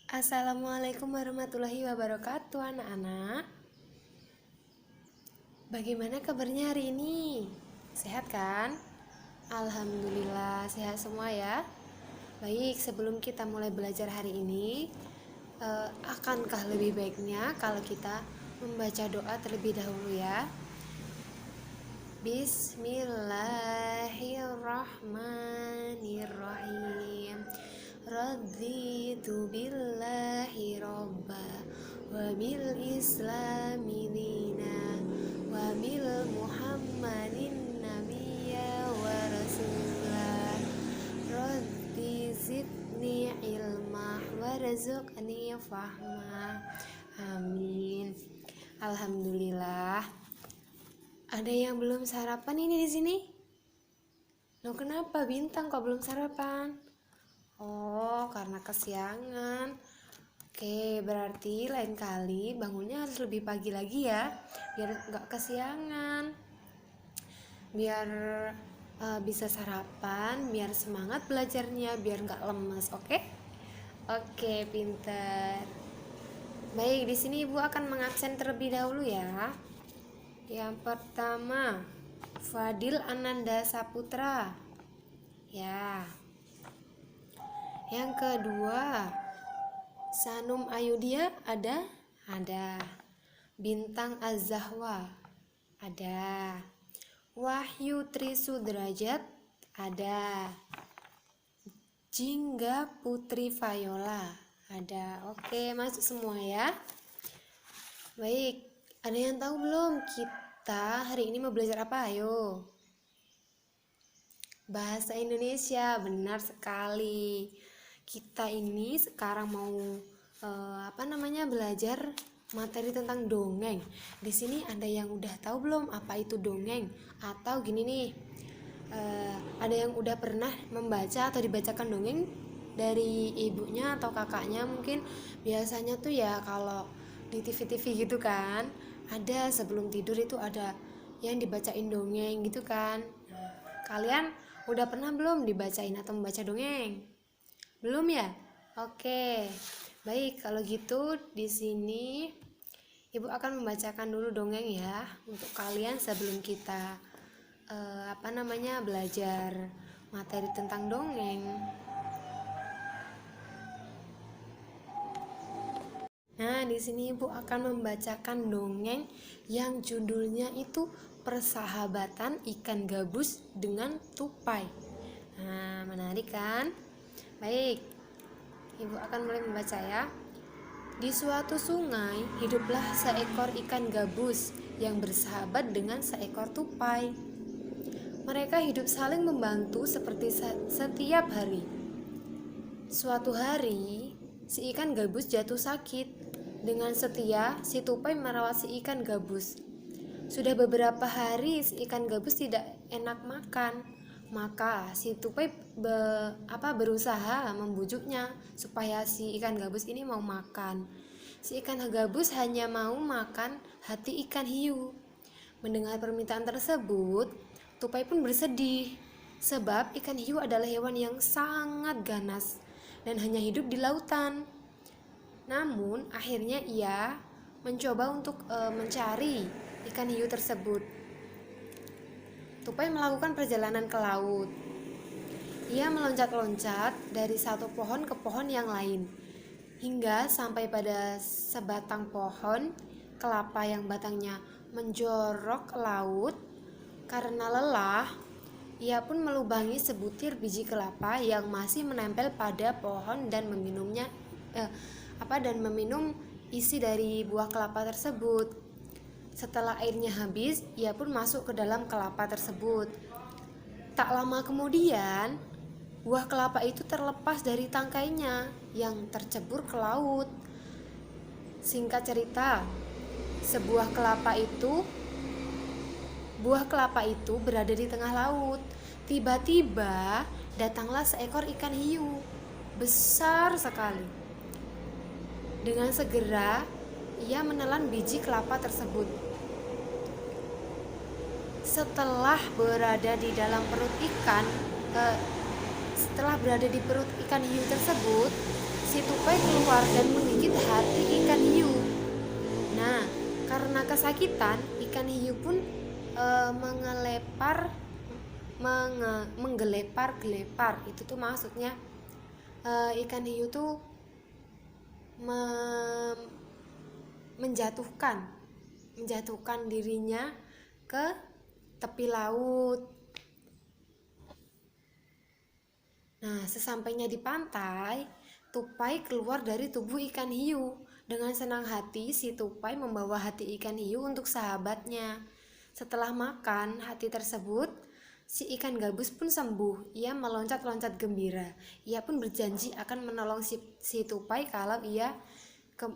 Assalamualaikum warahmatullahi wabarakatuh anak-anak. Bagaimana kabarnya hari ini? Sehat kan? Alhamdulillah sehat semua ya. Baik, sebelum kita mulai belajar hari ini, akankah lebih baiknya kalau kita membaca doa terlebih dahulu ya? Bismillahirrahmanirrahim. Raditu billahi robba wa bil islami dina wa bil muhammadin nabiyya wa rasulah. Rabbi zidni ilmah warzuqni fahmah. Amin. Alhamdulillah. Ada yang belum sarapan ini di sini? Loh, kenapa Bintang kok belum sarapan? Oh, karena kesiangan. Oke, berarti lain kali bangunnya harus lebih pagi lagi ya, biar nggak kesiangan. Biar bisa sarapan, biar semangat belajarnya, biar nggak lemes, oke? Oke, pinter. Baik, di sini Ibu akan mengabsen terlebih dahulu ya. Yang pertama, Fadil Ananda Saputra. Ya. Yang kedua, Sanum Ayudia ada? Ada. Bintang Az-Zahwa ada. Wahyu Trisudrajat ada. Jingga Putri Viola ada. Oke, masuk semua ya. Baik, ada yang tahu belum kita hari ini mau belajar apa? Ayo. Bahasa Indonesia, benar sekali. Kita ini sekarang mau belajar materi tentang dongeng. Di sini ada yang udah tahu belum apa itu dongeng? Atau gini nih, ada yang udah pernah membaca atau dibacakan dongeng dari ibunya atau kakaknya mungkin? Biasanya tuh ya kalau di TV-TV gitu kan, ada sebelum tidur itu ada yang dibacain dongeng gitu kan. Kalian udah pernah belum dibacain atau membaca dongeng? Belum ya? Oke. Baik, kalau gitu di sini Ibu akan membacakan dulu dongeng ya untuk kalian sebelum kita belajar materi tentang dongeng. Nah, di sini Ibu akan membacakan dongeng yang judulnya itu Persahabatan Ikan Gabus dengan Tupai. Nah, menarik kan? Baik, Ibu akan mulai membaca ya. Di suatu sungai, hiduplah seekor ikan gabus yang bersahabat dengan seekor tupai. Mereka hidup saling membantu seperti setiap hari. Suatu hari, si ikan gabus jatuh sakit. Dengan setia, si tupai merawat si ikan gabus. Sudah beberapa hari si ikan gabus tidak enak makan. Maka si tupai berusaha membujuknya supaya si ikan gabus ini mau makan. Si ikan gabus hanya mau makan hati ikan hiu. Mendengar permintaan tersebut, tupai pun bersedih. Sebab ikan hiu adalah hewan yang sangat ganas dan hanya hidup di lautan. Namun akhirnya ia mencoba untuk mencari ikan hiu tersebut. Tupai melakukan perjalanan ke laut. Ia meloncat-loncat dari satu pohon ke pohon yang lain, hingga sampai pada sebatang pohon kelapa yang batangnya menjorok ke laut. Karena lelah, ia pun melubangi sebutir biji kelapa yang masih menempel pada pohon dan meminum isi dari buah kelapa tersebut. Setelah airnya habis, ia pun masuk ke dalam kelapa tersebut. Tak lama kemudian, buah kelapa itu terlepas dari tangkainya yang tercebur ke laut. Singkat cerita, buah kelapa itu berada di tengah laut. Tiba-tiba datanglah seekor ikan hiu besar sekali. Dengan segera ia menelan biji kelapa tersebut. Setelah berada di perut ikan hiu tersebut, si tupai keluar dan menggigit hati ikan hiu. Nah, karena kesakitan, ikan hiu pun menggelepar. Itu tuh maksudnya ikan hiu tuh menjatuhkan dirinya ke tepi laut. Nah, sesampainya di pantai, tupai keluar dari tubuh ikan hiu. Dengan senang hati, si tupai membawa hati ikan hiu untuk sahabatnya. Setelah makan hati tersebut, si ikan gabus pun sembuh. Ia meloncat-loncat gembira. Ia pun berjanji akan menolong si tupai kalau ia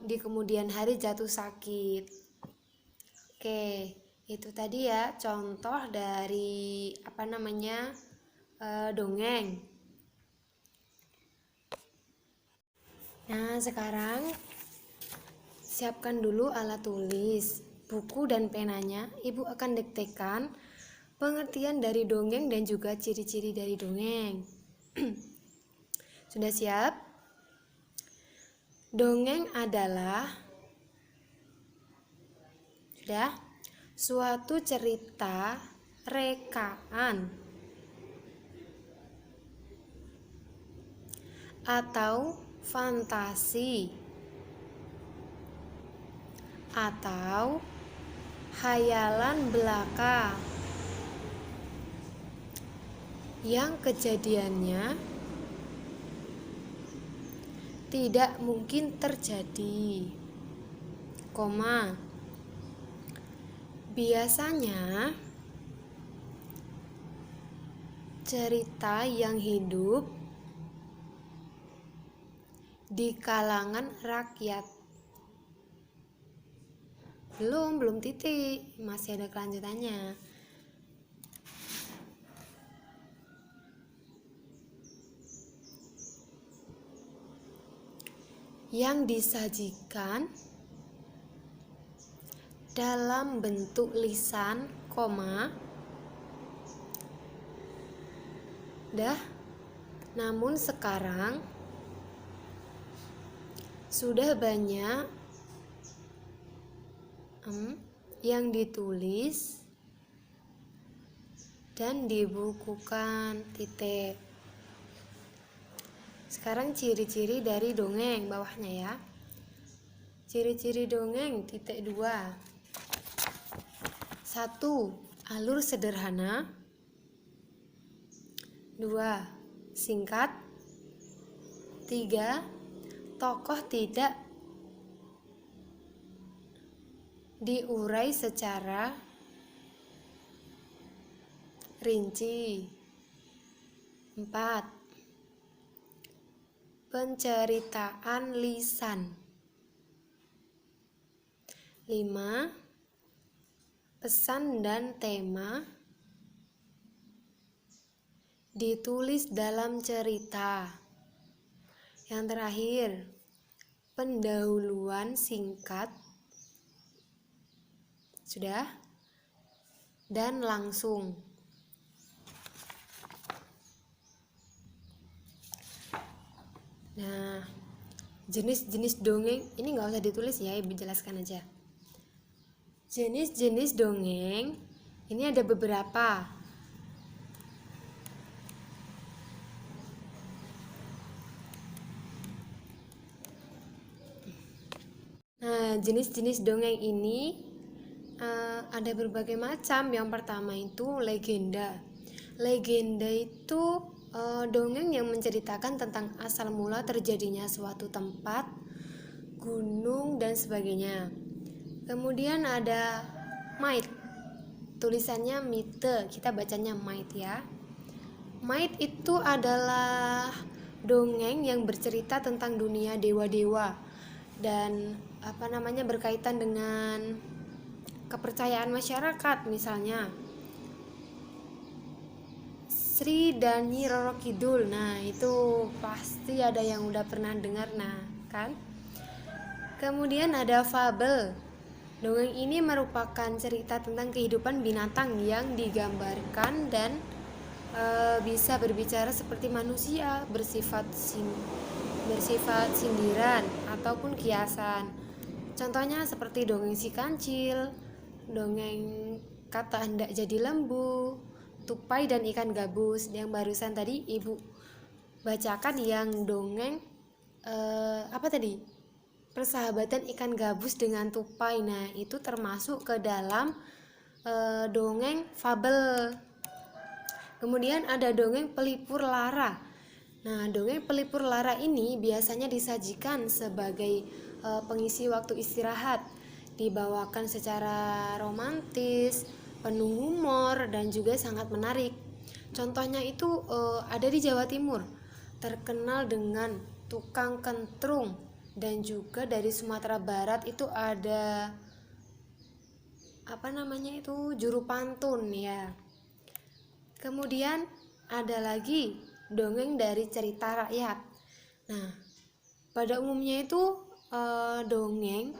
di kemudian hari jatuh sakit. Oke, itu tadi ya contoh dari dongeng. Nah, sekarang siapkan dulu alat tulis, buku dan penanya. Ibu akan diktekan pengertian dari dongeng dan juga ciri-ciri dari dongeng. Sudah siap? Dongeng adalah suatu cerita rekaan atau fantasi atau khayalan belaka yang kejadiannya tidak mungkin terjadi, biasanya cerita yang hidup di kalangan rakyat. Belum titik, masih ada kelanjutannya. Yang disajikan dalam bentuk lisan, namun sekarang sudah banyak yang ditulis dan dibukukan, titik. Sekarang ciri-ciri dari dongeng bawahnya ya. Ciri-ciri dongeng titik 2. 1. Alur sederhana. 2. Singkat. 3. Tokoh tidak diurai secara rinci. 4. Penceritaan lisan. 5. Pesan dan tema ditulis dalam cerita. Yang terakhir, pendahuluan singkat. Sudah? Dan langsung. Nah, jenis-jenis dongeng ini nggak usah ditulis ya, Ibu jelaskan aja. Jenis-jenis dongeng ini ada beberapa. Nah, jenis-jenis dongeng ini ada berbagai macam. Yang pertama itu legenda. Legenda itu dongeng yang menceritakan tentang asal mula terjadinya suatu tempat, gunung, dan sebagainya. Kemudian ada myth, tulisannya mite, kita bacanya myth ya. Myth itu adalah dongeng yang bercerita tentang dunia dewa-dewa dan berkaitan dengan kepercayaan masyarakat. Misalnya Sri dan Nyi Roro Kidul. Nah, itu pasti ada yang udah pernah dengar, kan? Kemudian ada fabel. Dongeng ini merupakan cerita tentang kehidupan binatang yang digambarkan dan bisa berbicara seperti manusia, bersifat bersifat sindiran ataupun kiasan. Contohnya seperti dongeng si kancil, dongeng kata hendak jadi lembu, tupai dan ikan gabus. Yang barusan tadi ibu bacakan yang dongeng apa tadi? Persahabatan ikan gabus dengan tupai. Nah, itu termasuk ke dalam dongeng fabel. Kemudian ada dongeng pelipur lara. Nah, dongeng pelipur lara ini biasanya disajikan sebagai pengisi waktu istirahat, dibawakan secara romantis, penuh humor dan juga sangat menarik. Contohnya itu ada di Jawa Timur, terkenal dengan tukang kentrung, dan juga dari Sumatera Barat itu ada apa namanya itu juru pantun ya. Kemudian ada lagi dongeng dari cerita rakyat. Nah, pada umumnya itu dongeng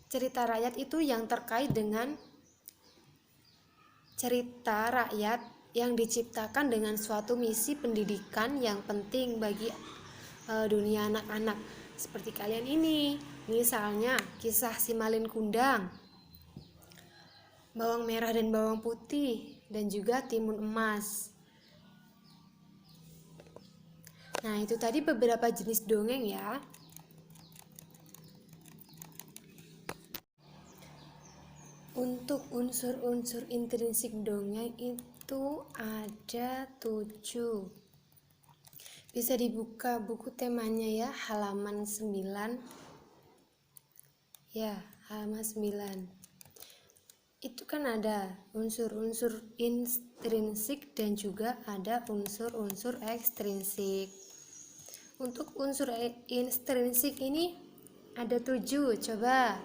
cerita rakyat itu yang terkait dengan cerita rakyat yang diciptakan dengan suatu misi pendidikan yang penting bagi dunia anak-anak. Seperti kalian ini, misalnya kisah si Malin Kundang, bawang merah dan bawang putih, dan juga timun emas. Nah, itu tadi beberapa jenis dongeng ya. Untuk unsur-unsur intrinsik dongeng itu ada 7. Bisa dibuka buku temanya ya, halaman 9. Ya, halaman 9. Itu kan ada unsur-unsur intrinsik dan juga ada unsur-unsur ekstrinsik. Untuk unsur intrinsik ini ada 7. Coba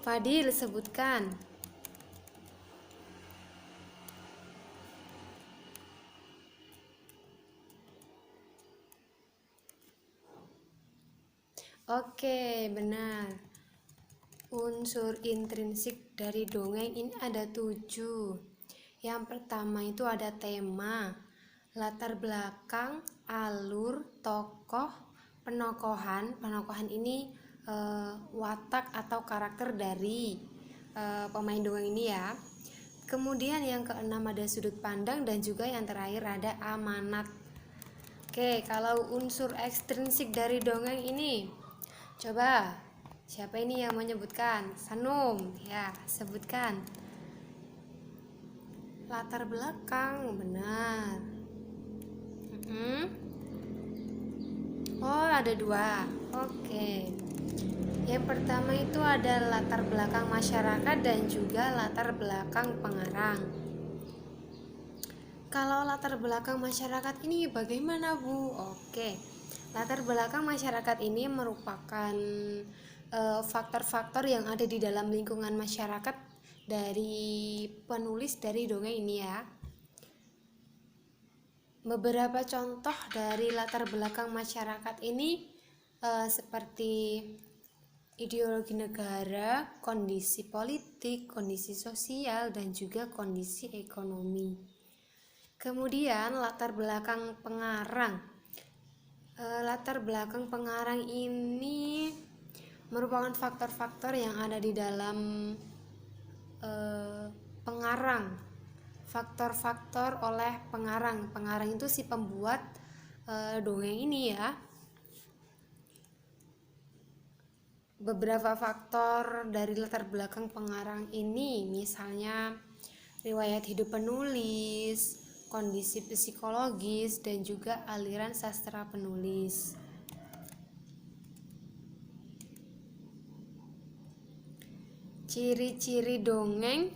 Fadil sebutkan. Oke, benar. Unsur intrinsik dari dongeng ini ada 7. Yang pertama itu ada tema, latar belakang, alur, tokoh, penokohan. Penokohan ini watak atau karakter dari pemain dongeng ini ya. Kemudian yang keenam ada sudut pandang, dan juga yang terakhir ada amanat. Oke, kalau unsur ekstrinsik dari dongeng ini, coba siapa ini yang menyebutkan? Sanum, ya, sebutkan. Latar belakang, benar. Oh, ada 2. Oke. Yang pertama itu ada latar belakang masyarakat dan juga latar belakang pengarang. Kalau latar belakang masyarakat ini bagaimana, Bu? Oke. Latar belakang masyarakat ini merupakan faktor-faktor yang ada di dalam lingkungan masyarakat dari penulis dari dongeng ini ya. Beberapa contoh dari latar belakang masyarakat ini seperti ideologi negara, kondisi politik, kondisi sosial, dan juga kondisi ekonomi. Kemudian latar belakang pengarang. Latar belakang pengarang ini merupakan faktor-faktor yang ada di dalam pengarang. Faktor-faktor oleh pengarang. Pengarang itu si pembuat dongeng ini ya. Beberapa faktor dari latar belakang pengarang ini, misalnya riwayat hidup penulis, kondisi psikologis, dan juga aliran sastra penulis. Ciri-ciri dongeng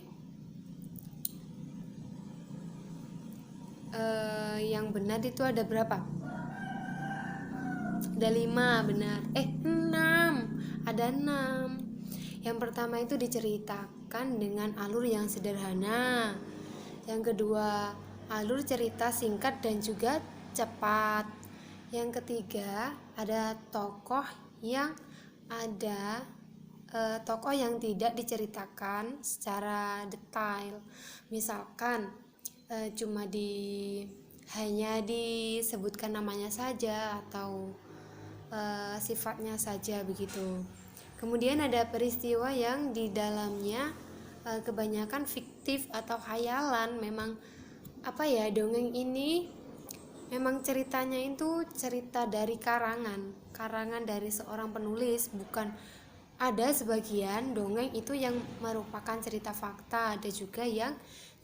yang benar itu ada berapa? Ada 5, benar. 6. Ada 6. Yang pertama itu diceritakan dengan alur yang sederhana. Yang kedua, alur cerita singkat dan juga cepat. Yang ketiga, ada tokoh yang tidak diceritakan secara detail. Misalkan hanya disebutkan namanya saja, atau sifatnya saja begitu. Kemudian ada peristiwa yang di dalamnya kebanyakan fiktif atau khayalan. Memang dongeng ini memang ceritanya itu cerita dari karangan dari seorang penulis, bukan. Ada sebagian dongeng itu yang merupakan cerita fakta, ada juga yang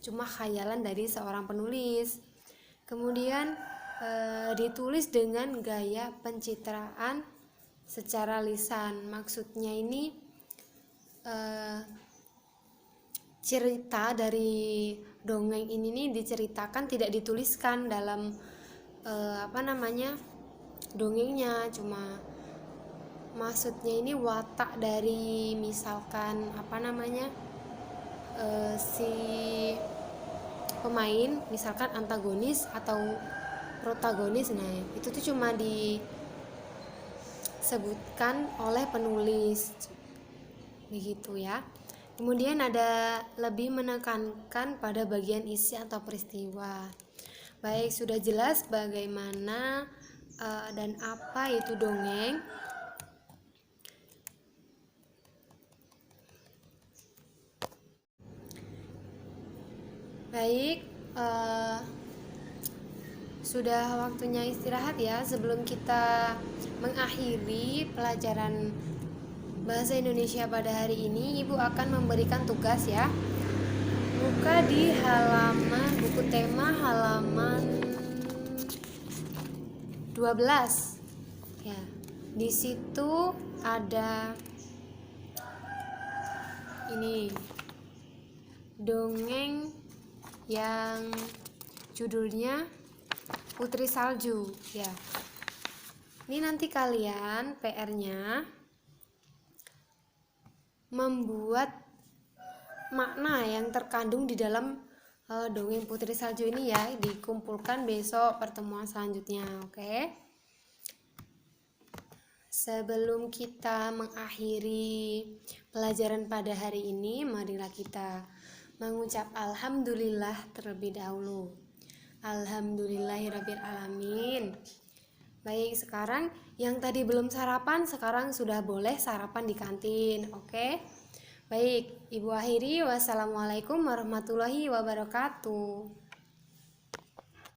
cuma khayalan dari seorang penulis. Kemudian ditulis dengan gaya pencitraan secara lisan. Maksudnya ini cerita dari dongeng ini nih diceritakan, tidak dituliskan dalam dongengnya, cuma maksudnya ini watak dari misalkan si pemain, misalkan antagonis atau protagonis. Nah, itu tuh cuma disebutkan oleh penulis begitu ya. Kemudian ada lebih menekankan pada bagian isi atau peristiwa. Baik, sudah jelas bagaimana dan apa itu dongeng. Baik, sudah waktunya istirahat ya. Sebelum kita mengakhiri pelajaran Bahasa Indonesia pada hari ini, Ibu akan memberikan tugas ya. Buka di buku tema halaman 12. Ya. Di situ ada ini dongeng yang judulnya Putri Salju ya. Ini nanti kalian PR-nya membuat makna yang terkandung di dalam dongeng Putri Salju ini ya, dikumpulkan besok pertemuan selanjutnya. Oke. Sebelum kita mengakhiri pelajaran pada hari ini, marilah kita mengucap alhamdulillah terlebih dahulu. Alhamdulillahirabbil alamin. Baik, sekarang yang tadi belum sarapan sekarang sudah boleh sarapan di kantin. Oke. Baik, Ibu akhiri. Wassalamualaikum warahmatullahi wabarakatuh.